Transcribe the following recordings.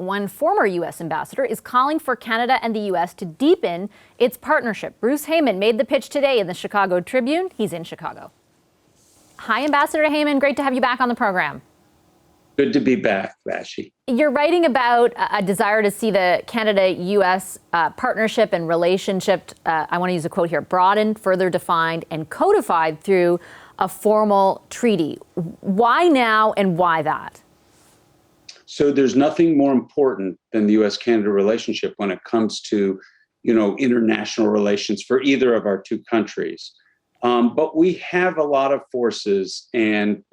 one former U.S. ambassador is calling for Canada and the U.S. to deepen its partnership. Bruce Heyman made the pitch today in the Chicago Tribune. He's in Chicago. Hi, Ambassador Heyman. Great to have you back on the program. Good to be back, Vashi. You're writing about a desire to see the Canada-U.S. Partnership and relationship, I want to use a quote here, broadened, further defined, and codified through a formal treaty. Why now and why that? So there's nothing more important than the U.S.-Canada relationship when it comes to, international relations for either of our two countries. But we have a lot of forces and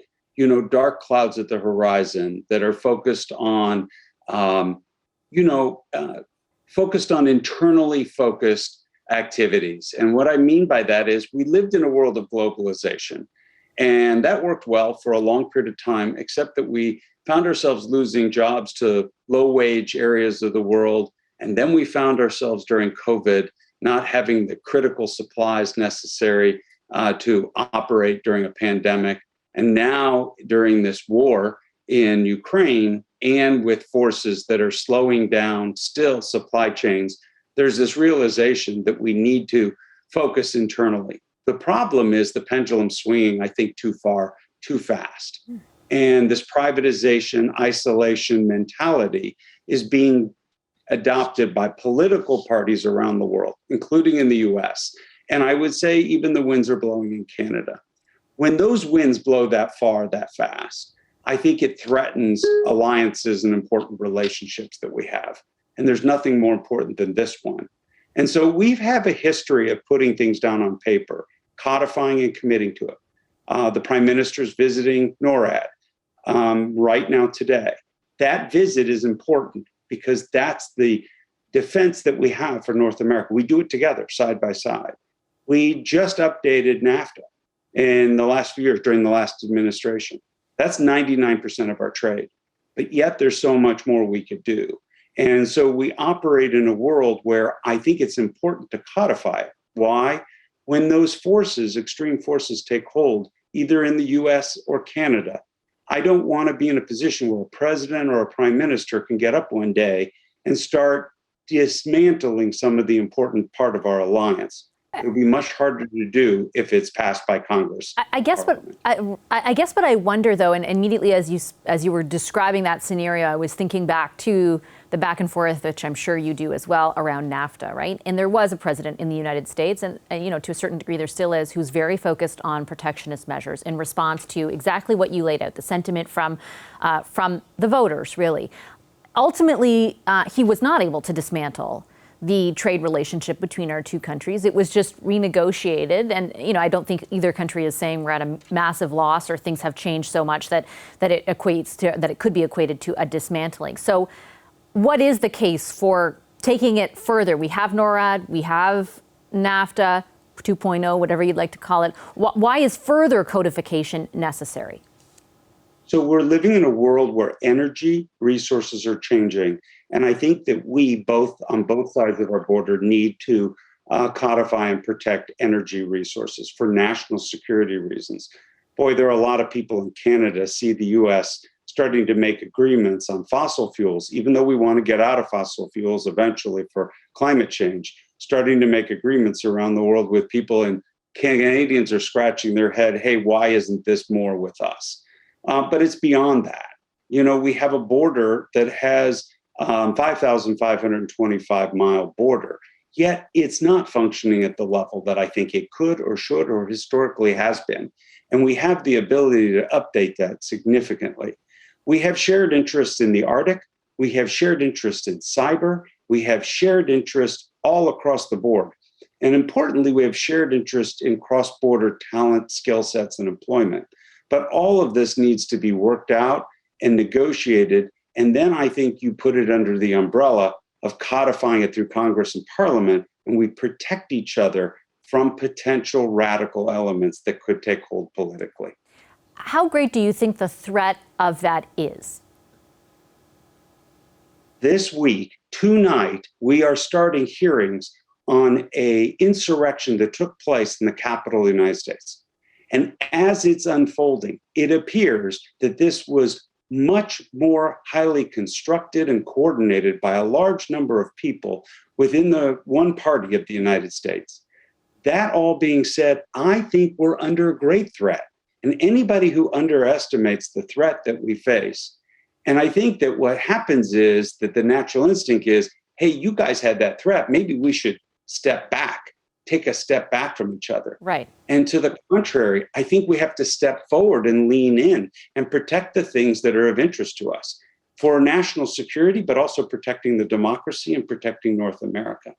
dark clouds at the horizon that are focused on, internally focused activities. And what I mean by that is we lived in a world of globalization, and that worked well for a long period of time, except that we found ourselves losing jobs to low-wage areas of the world. And then we found ourselves during COVID not having the critical supplies necessary to operate during a pandemic. And now, during this war in Ukraine, and with forces that are slowing down still supply chains, there's this realization that we need to focus internally. The problem is the pendulum swinging, I think, too far, too fast. And this privatization, isolation mentality is being adopted by political parties around the world, including in the US. And I would say even the winds are blowing in Canada. When those winds blow that far, that fast, I think it threatens alliances and important relationships that we have. And there's nothing more important than this one. And so we have a history of putting things down on paper, codifying and committing to it. The Prime Minister's visiting NORAD right now today. That visit is important because that's the defense that we have for North America. We do it together, side by side. We just updated NAFTA in the last few years during the last administration. That's 99% of our trade, but yet there's so much more we could do. And so we operate in a world where I think it's important to codify it. Why? When those forces, extreme forces, take hold, either in the US or Canada, I don't want to be in a position where a president or a prime minister can get up one day and start dismantling some of the important part of our alliance. It would be much harder to do if it's passed by Congress. I guess what I wonder, though, and immediately as you were describing that scenario, I was thinking back to the back and forth, which I'm sure you do as well, around NAFTA, right? And there was a president in the United States, and to a certain degree there still is, who's very focused on protectionist measures in response to exactly what you laid out, the sentiment from the voters, really. Ultimately, he was not able to dismantle the trade relationship between our two countries. It was just renegotiated. And, I don't think either country is saying we're at a massive loss or things have changed so much that it could be equated to a dismantling. So what is the case for taking it further? We have NORAD, we have NAFTA 2.0, whatever you'd like to call it. Why is further codification necessary? So we're living in a world where energy resources are changing. And I think that we on both sides of our border need to codify and protect energy resources for national security reasons. Boy, there are a lot of people in Canada see the US starting to make agreements on fossil fuels, even though we want to get out of fossil fuels eventually for climate change, starting to make agreements around the world with people, and Canadians are scratching their head, hey, why isn't this more with us? But it's beyond that. We have a border that has 5,525 mile border, yet it's not functioning at the level that I think it could or should or historically has been. And we have the ability to update that significantly. We have shared interests in the Arctic. We have shared interest in cyber. We have shared interest all across the board. And importantly, we have shared interest in cross-border talent, skill sets, and employment. But all of this needs to be worked out and negotiated. And then I think you put it under the umbrella of codifying it through Congress and Parliament, and we protect each other from potential radical elements that could take hold politically. How great do you think the threat of that is? This week, tonight, we are starting hearings on an insurrection that took place in the capital of the United States. And as it's unfolding, it appears that this was much more highly constructed and coordinated by a large number of people within the one party of the United States. That all being said, I think we're under a great threat. And anybody who underestimates the threat that we face, and I think that what happens is that the natural instinct is, hey, you guys had that threat. Maybe we should step back, take a step back from each other. Right. And to the contrary, I think we have to step forward and lean in and protect the things that are of interest to us for national security, but also protecting the democracy and protecting North America.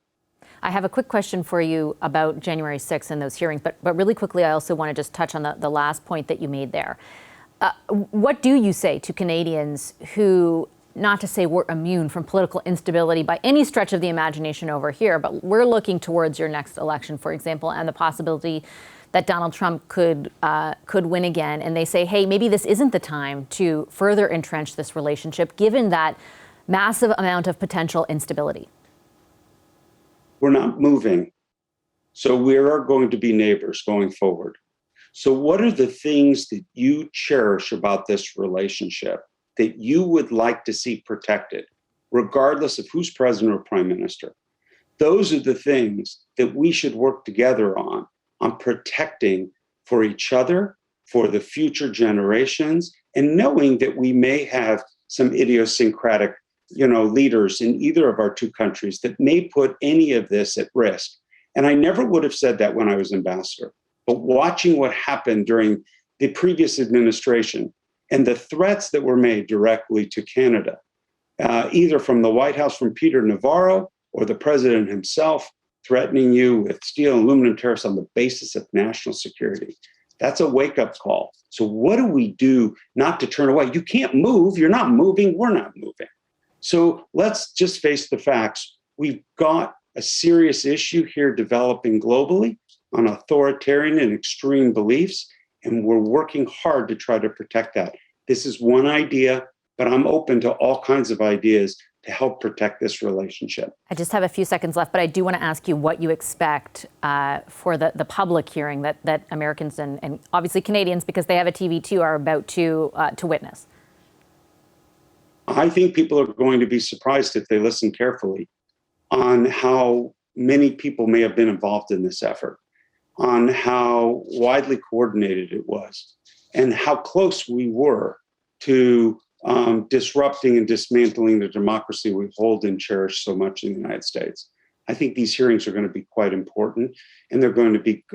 I have a quick question for you about January 6th and those hearings, but really quickly, I also want to just touch on the last point that you made there. What do you say to Canadians who, not to say we're immune from political instability by any stretch of the imagination over here, but we're looking towards your next election, for example, and the possibility that Donald Trump could win again, and they say, hey, maybe this isn't the time to further entrench this relationship, given that massive amount of potential instability? We're not moving. So we are going to be neighbors going forward. So what are the things that you cherish about this relationship that you would like to see protected, regardless of who's president or prime minister? Those are the things that we should work together on protecting for each other, for the future generations, and knowing that we may have some idiosyncratic leaders in either of our two countries that may put any of this at risk. And I never would have said that when I was ambassador. But watching what happened during the previous administration and the threats that were made directly to Canada, either from the White House, from Peter Navarro, or the president himself threatening you with steel and aluminum tariffs on the basis of national security. That's a wake-up call. So what do we do not to turn away? You can't move. You're not moving. We're not moving. So let's just face the facts. We've got a serious issue here developing globally on authoritarian and extreme beliefs, and we're working hard to try to protect that. This is one idea, but I'm open to all kinds of ideas to help protect this relationship. I just have a few seconds left, but I do want to ask you what you expect for the public hearing that Americans and obviously Canadians, because they have a TV too, are about to witness. I think people are going to be surprised if they listen carefully on how many people may have been involved in this effort, on how widely coordinated it was, and how close we were to disrupting and dismantling the democracy we hold and cherish so much in the United States. I think these hearings are going to be quite important, and they're going to be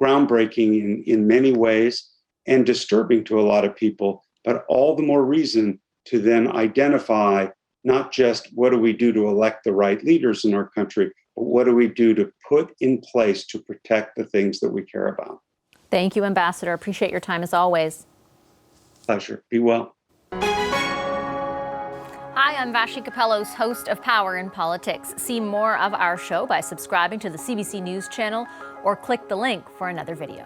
groundbreaking in many ways and disturbing to a lot of people, but all the more reason to then identify not just what do we do to elect the right leaders in our country, but what do we do to put in place to protect the things that we care about. Thank you, Ambassador. Appreciate your time as always. Pleasure. Be well. Hi, I'm Vashi Capellos, host of Power in Politics. See more of our show by subscribing to the CBC News channel or click the link for another video.